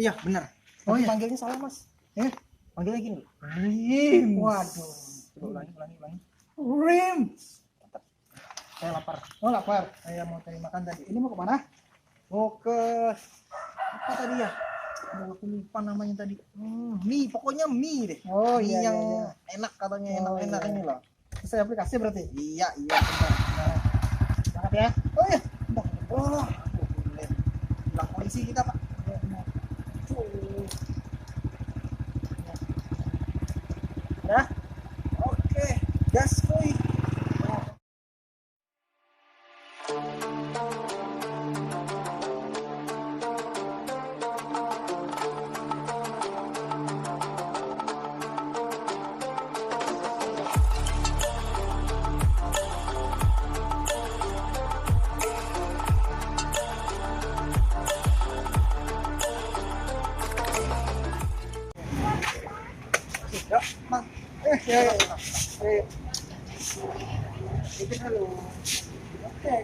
Iya benar. Oh iya. Panggilnya salah mas. Panggilnya gini. Rim. Waduh. Coba ulangi. Rim. Saya lapar. Oh lapar. Saya mau cari makan tadi. Ini mau kemana? Mau ke apa tadi ya? Aduh, aku lupa namanya tadi. Mie, pokoknya mie deh. Oh Mie iya, yang iya. enak katanya, Oh, enak-enak iya. ini loh. Saya aplikasi berarti. Iya benar. Nah, berangkat ya. Oh iya. Bentar. Wah, boleh. Bilang polisi kita pak. Ya. Oke, gas kuy. Ya, mang. Ya. Itu halo. Oke.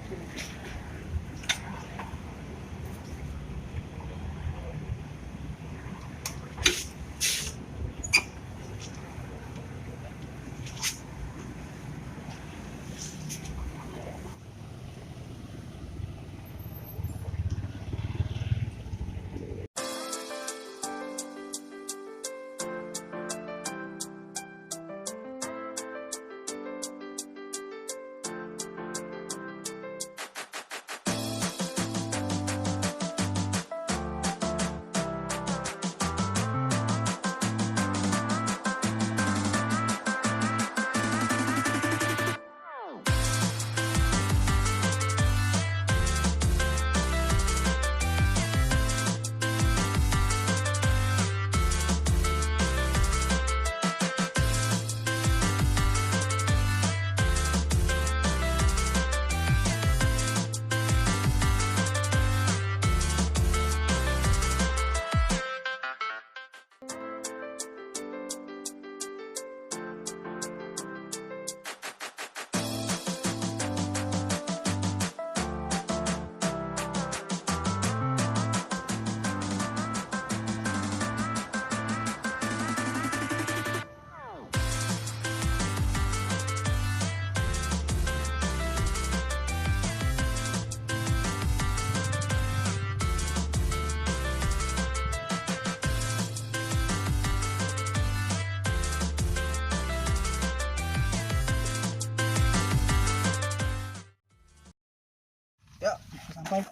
Ya, Sampai.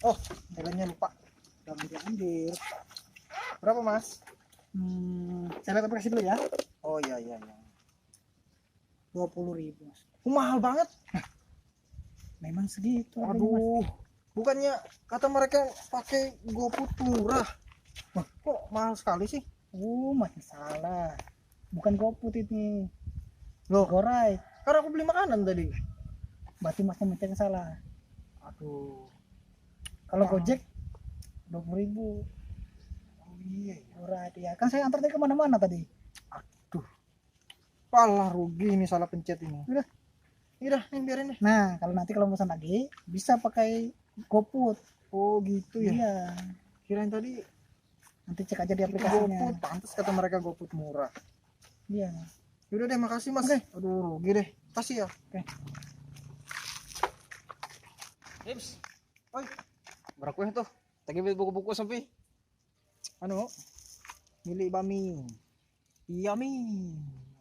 oh, helmnya lupa. Jangan diambil. Berapa mas? Saya lihat aplikasi dulu ya. Oh iya. 20.000. Mahal banget. Memang segitu. Aduh, bukannya kata mereka pakai GoFood murah. Wah, kok mahal sekali sih? Masih salah. Bukan GoFood ini. Loh, GoRide. karena aku beli makanan tadi. Berarti masnya mencet salah. Aduh. Kalau Ah. Gojek 20.000. Oh iya. GoRide ya. Kan saya antar dia kemana-mana tadi. Aduh. Palah rugi ini salah pencet ini. Udah. Udah, yang biarin deh. Nah, kalau pesan lagi bisa pakai GoFood. Oh gitu ya. Iya. Kirain tadi Nanti cek aja di GoFood, aplikasinya. pantas kata mereka GoFood murah. Iya. Udah deh, makasih mas. Oke. Aduh, rugi deh. Kasih ya. Oke. Ips, oi, berapa itu? Tagi buku-buku sampai. Anu, milik bami. Iya mi.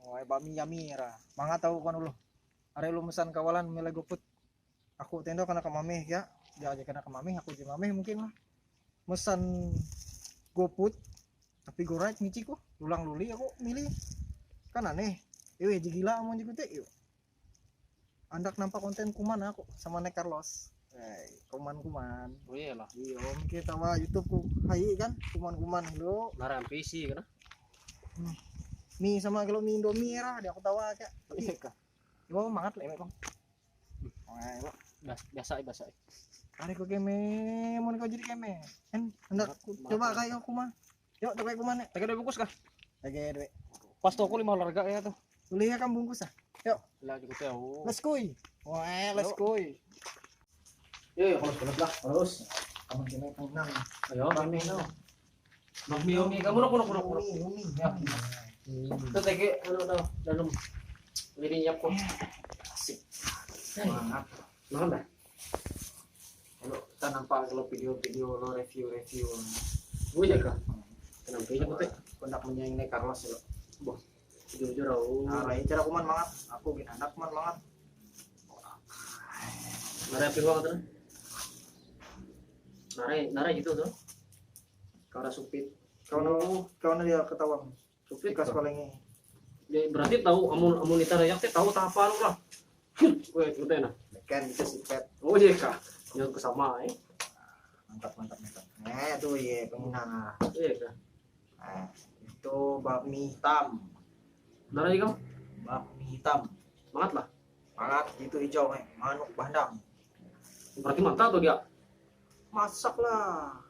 Oh, bami yamira. Manga tahu kan lu. Are lu mesan kawalan milih GoFood. Aku tendo kana ke mameh ya. Dia aja kana ke mameh, aku jeung mameh mungkin lah. Mesan GoFood tapi GoRide mici kok. Lulang luli aku milih. Kan aneh. Ewe gila mau juga teh yuk. Andak nampak konten kuman aku sama Nek Carlos. Kuman-kuman. Oh iya lah, Iya, om kita wa YouTube ku hai kan kuman-kuman lo. narang PC kan? Mie sama kalau mie Indomie era dia aku tawa kayak. Iya kah? Yo mangat le bang. Wah, Biasa. ada kok keme, mau kau jadi keme. Kan hendak coba kayak aku mah. Yuk, coba aku mana? Tagi ada bungkus kah? Lagi duit. Pas toko 5 harga ya tuh. Beli ya kan bungkus ah. Yuk, Lah juga tahu. let's go. Wah, let's go. Iya, kalau lah, terus. Kamu kena penang. Ayo, kami no. Umi kamu no kuno. Umi. Ya. Itu tege ano daw dalam lininya ko. Asik. Semangat. Nahan dah. Kalau kita nampak kalau video-video lo review. Gue jaga. Kenapa ini putih? Kondak menyaingi Carlos ya. Jujur aku. Nah, lain cara kuman banget. Aku gini anak kuman banget. Nara api gua kan? Nara gitu tuh. Kau udah supit. Kau dia ketahuan. Supit Kas kas. palingnya. Ya, berarti tahu amun ita rayak teh tahu tak apa lu lah. Gue udah nah. Kan bisa sipet. Oh iya kak. Yang kesama Mantap. Tuh ya penghina. Iya kak. Nah, itu bakmi hitam. Nara juga. Bakmi hitam. Semangat lah. Mangat itu hijau manuk bandang. Berarti mantap tuh dia. Masak lah.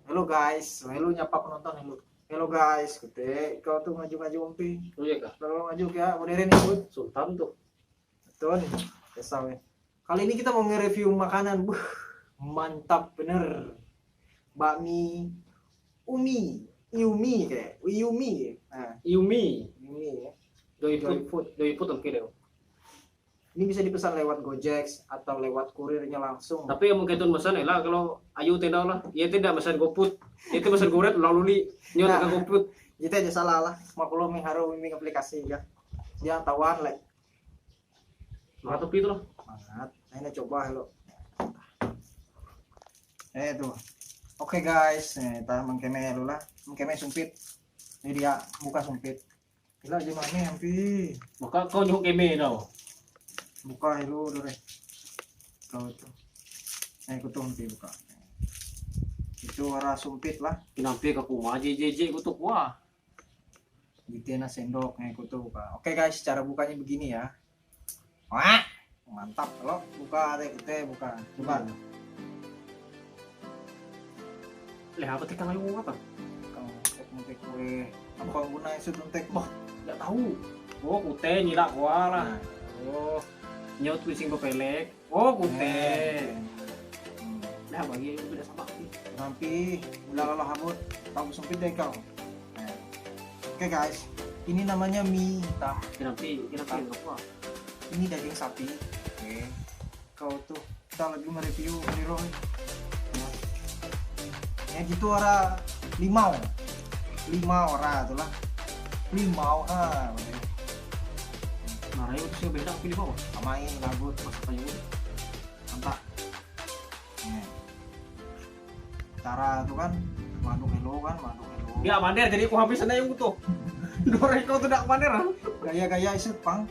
Halo guys, halo nyapa penonton Halo guys, kete kau tuh ngaju umpi. Oh iya kak. Kalau ngaju ya modern ikut. Sultan tuh. Betul. Kesal ya. Kali ini kita mau nge-review makanan. Mantap bener. Bakmi Yumi kayak. Yumi. Nah, Yumi. Yumi ya. Doi Doi put oke deh. Ini bisa dipesan lewat Gojek atau lewat kurirnya langsung. Tapi yang mungkin tuh pesan lah kalau ayu tidak lah. Iya tidak pesan GoFood. Itu pesan goret lalu li nyot Nah. ke GoFood. Kita aja salah lah. Maklum haru miming aplikasi ya. Dia tawan lah. Maka tapi itu lah. Semangat. Nah, ini coba halo. Tuh. Oke guys, kita mengkeme dulu lah. Mengkeme sumpit. Ini dia buka sumpit. Gila aja mana ampi. Maka kau nyuruh keme tau. Buka dulu deh. Kau itu. Ikut tuh ampi buka. Itu warna sumpit lah. Kinampi ke kuma JJJ kutuk wah. Gitu na sendok ikut tuh buka. Oke guys, cara bukanya begini ya. Wah, mantap. Kalau buka kita buka. Coba. Leh apa teh ngayu apa? Kalau tek kue apa guna isu tuntek boh. Enggak tahu. Oh, kute nyilak gua lah. Nah, Oh, nyaut kucing bepelek. Oh, kute. Dah bagi udah sama. Rampi, ulah hamut, tahu sempit deh kau. Oke guys, ini namanya mie hitam. Kinampi apa? Ini daging sapi. Oke, kau tuh kita lagi mereview Niro. Ya gitu ora limau ora tuh lah. Limau Narai itu sih beda pilih bawah. samain lagut Masak aja udah. mantap. Cara tuh kan madu hello. Dia maner jadi aku habis sana yang tuh. Dorek kau tuh dak maner. Gaya isut pang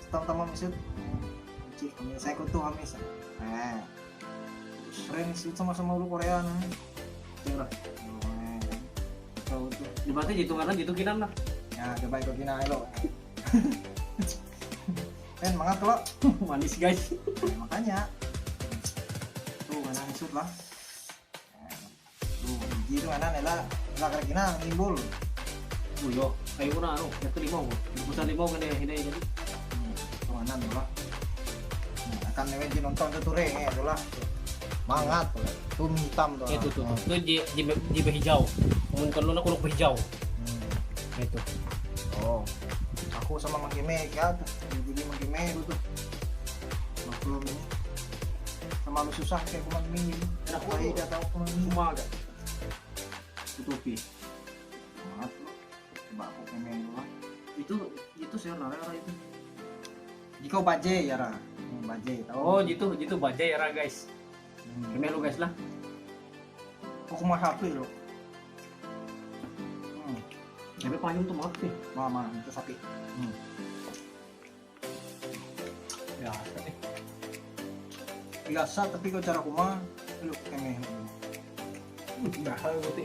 teman-teman isut cik saya kutu hamis keren isut sama-sama lu Korea nah curah kau tuh Di mata hitungan gitu kinan lah. ya coba ikut kina lo kan mangat lo Manis guys. makanya tuh mana isut lah tuh biji tuh mana nela kira kina nimbul Buyo, kayu na ano, yang kelima mo. Busan lima kan dia hinay jadi. Tuhanan tuh lah. Akan newen nonton tuh ture tuh lah. Mangat tuh mie hitam tuh. Itu tuh. Itu di hijau. Mungkin kalau na kulok hijau. Itu. Oh. Aku sama Mang Kime ya, jadi Mang Kime itu tuh. Maklum ini. Sama lu susah kayak kuman mie. Enak Aku aja tahu kuman mie. Cuma agak. Tutupi. Mangat lu. Coba aku Kime dulu lah. Itu saya nara itu. Jika baje ya ra. Baje tahu. Oh, gitu bajai ya guys. Keme lu guys lah. Aku mah HP lo. Keme payung tuh maaf sih. Mama itu sapi. Ya, Biasa tapi kau cara kumah lu Kime. udah gitu.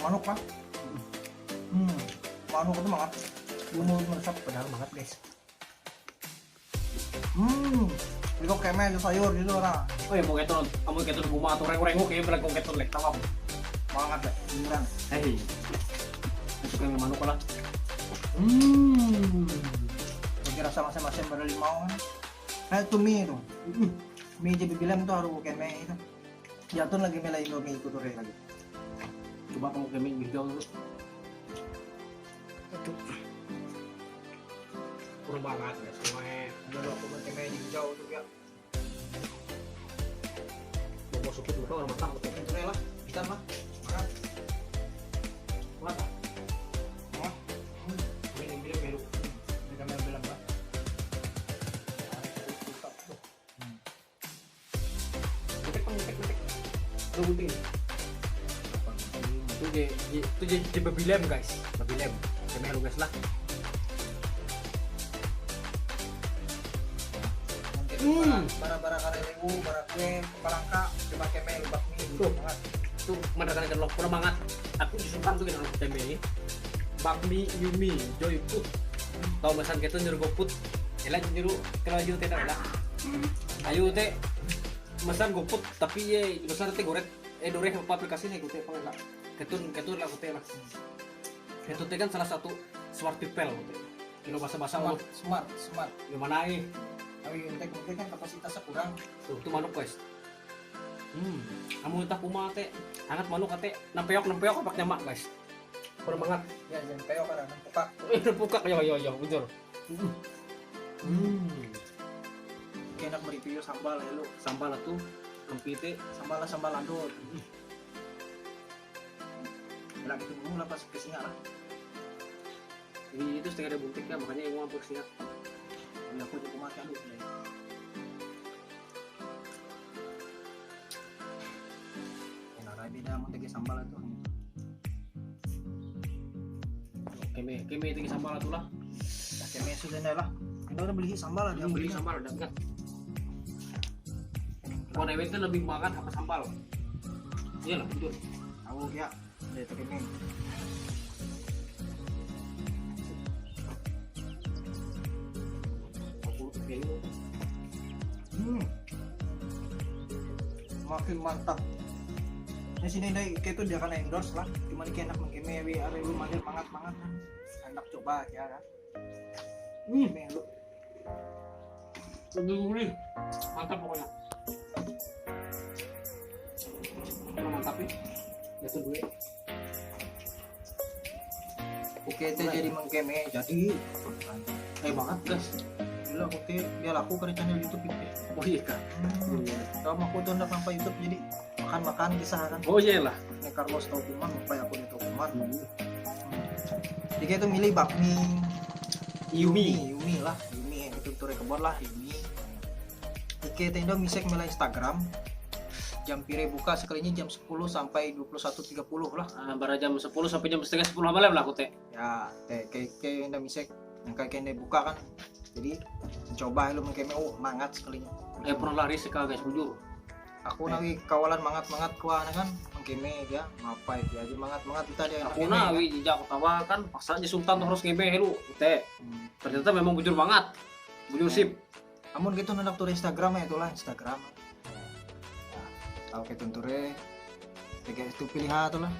Manuk pak manuk itu banget bumbu meresap padahal banget guys itu kemen itu sayur gitu orang Oh ya, mau keton, kamu keton rumah atau reng-reng kayak bilang kau keton lek tawam. banget deh beneran Hei. Itu kan manuk lah. bagi rasa masing-masing pada limau kan itu mie itu mie jadi bilang tuh harus kemen itu Jatuh lagi mela Indomie ikut ore lagi. Coba kamu kemi hijau dulu. Itu. Kurang banget ya semuanya. Dulu aku mau keme hijau tuh ya. Mau supit dulu orang matang betul. Itu lah, bisa mah. Makan. Mata. Wah, Ini bilang baru. ini kami bilang lah. Metek metek. Lu gunting. Itu jadi babi lem guys. Babi lem. Kemi lu guys lah. Bara-bara kare lewu, bara kue, palangka, coba keme lubak mie. Tuh. Banget. Tuh mendakan kan lo kurang banget. Aku disimpan tuh kan kemi ini. Bakmi Yumi Joy Put. Tahu pesan gitu nyuruh GoFood. Elah nyuruh kalau ayu teh lah. Ayu teh pesan GoFood tapi ye pesan teh goreng dorek apa aplikasi nih gue teh panggil lah. Ketun lah gue teh lah. Ketun teh kan salah satu smart people gitu. Kilo bahasa-bahasa Smart. gimana nih? Tapi untuk mungkin kan kapasitasnya kurang. Tuh manuk guys. Kamu entah kumaha teh, hangat manuk teh, nampeok apa nyamak guys. Kurang banget. Ya jangan kayak orang buka. Buka yo bujur. Enak mereview sambal ya lu. Sambal tuh lempite Sambal adol. Lagi tunggu lah pas kesini lah. jadi itu setengah ada buntiknya makanya yang mau singat. Ya aku juga makan dulu. Enak beda mau tegi sambal itu. Keme itu sambal tuh lah. Ya keme sudah lah. Kita udah beli sambal Yang beli sambal udah enggak. Kalau Ewin kan lebih makan apa sambal. Iya lah bujur. Aku ya, dari itu keme. Aku kayaknya Makin mantap. Di sini deh kayak itu dia akan endorse lah. Cuma ini enak mengkeme wi ada lu manggil mangat kan. Enak coba aja kan. Keme lu. Gurih. Mantap pokoknya. Mantap nih. Ya tuh gue. Oke teh jadi mengkeme jadi Banget guys. gila oke dia laku ke channel YouTube ini. Oh iya kak. Kalau aku tuh ndak sampai YouTube jadi makan kisah kan. Oh iya lah. Ini Carlos tahu kuman, supaya aku tahu kuman. Jadi itu milih bakmi Yumi lah, Yumi itu tuh kebon lah Yumi. Ike tenda misek melalui Instagram. Jam pire buka sekalinya jam 10 sampai 21.30 lah. Bara jam 10 sampai jam setengah 10 malam lah aku teh. Ya, kayak tenda misek yang kayak tenda buka kan. Jadi coba lu mengkeme mangat sekalinya. Pernah lari sekali guys bujur. Aku nawi kawalan mangat kuah kan mengkeme dia ngapai dia aja mangat kita dia Aku nawi jejak tawa kan paksa aja Sultan tuh harus ngebe lu teh. Ternyata memang bujur banget. Bujur sip. Amun gitu nendak tur Instagram ya itulah Instagram. Tahu ke tunture kayak itu pilihan tuh lah.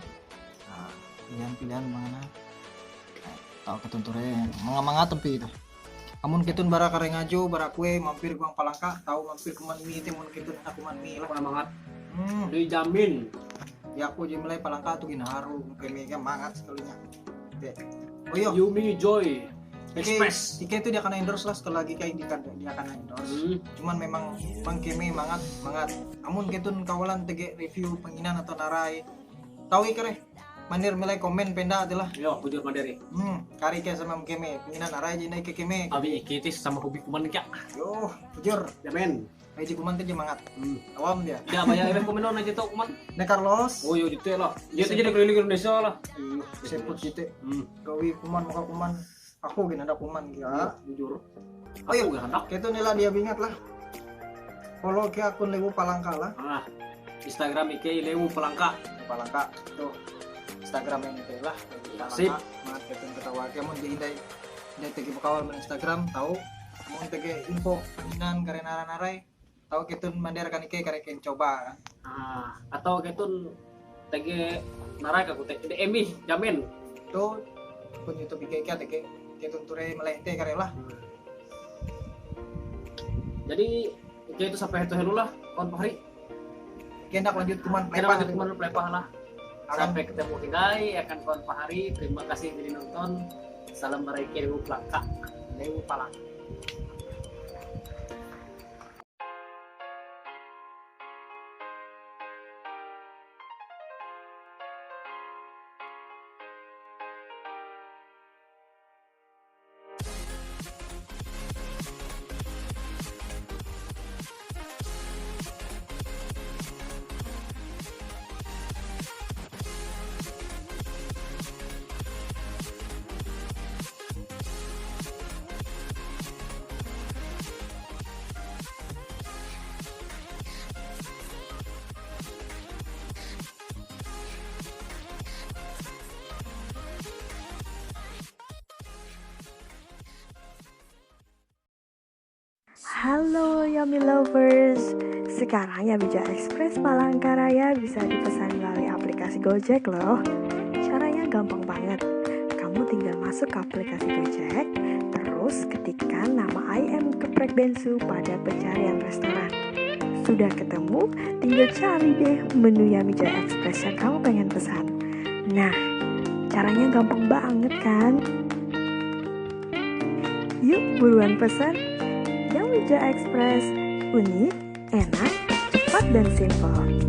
Nah, pilihan mana? Tahu ke tunture manga tapi itu. Amun kitun bara kareng ajo bara kue mampir guang palangka tahu mampir kuman mie teh mun kitun aku man mie lah. Kurang banget. Dijamin. Ya aku jadi mulai palangka tuh ginaharu kemi kan mangat sekalinya. Oke. Oh iya. Yumi Joy Express. Ike itu dia akan endorse lah sekali lagi kayak dia akan endorse. Cuman memang kemi mangat. Amun kitun kawalan tege review penginan atau narai. Tahu ikere. Mandir mulai komen penda adalah. Yo bujur mandiri. Kari kayak sama keme penginan narai jadi ke keme. Abi ikitis sama hobi kuman kyak. Yo, bujur. Jamin. Aji kuman teh mangat. Awam dia. Ya bayar event komen aja tuh kuman. Ne Carlos. Oh iya gitu lah. Dia tuh jadi keliling Indonesia lah. Seput gitu. Gawi kuman muka kuman. Aku gini ada kuman ya. Bujur. Oh iya, gak hendak. itu nila dia bingat lah. Follow ke akun Lewu Palangka lah. Instagram Ike Lewu Palangka. Palangka tuh. Instagram yang itu lah. Sip. Mangat ketun ketawa ke mun di indai tegi bekawal men Instagram tahu. Mun tegi info penginan karena narai. Tahu ketun mandar kan Ike kareken coba. Atau ketun tege narai ka kute DMI jamin. Tuh akun YouTube Ike tegi ketun ture melente karelah. Jadi Ike itu sampai itu lah kawan Fahri. Kena lanjut kuman Kita Plepah. lanjut kemana Plepah lah. Sampai ketemu Hindai, akan kawan Pak Hari. Terima kasih yang nonton. Salam Maraiki Dewu Plangka. Dewu Palang. Halo Yummy Lovers, sekarang Yamija Express Palangkaraya bisa dipesan melalui aplikasi Gojek loh. Caranya gampang banget, kamu tinggal masuk ke aplikasi Gojek, terus ketikkan nama ayam geprek bensu pada pencarian restoran. Sudah ketemu, tinggal cari deh menu Yamija Express yang kamu pengen pesan. Nah, caranya gampang banget kan? Yuk buruan pesan. Yamija Express, unik, enak, cepat dan simpel.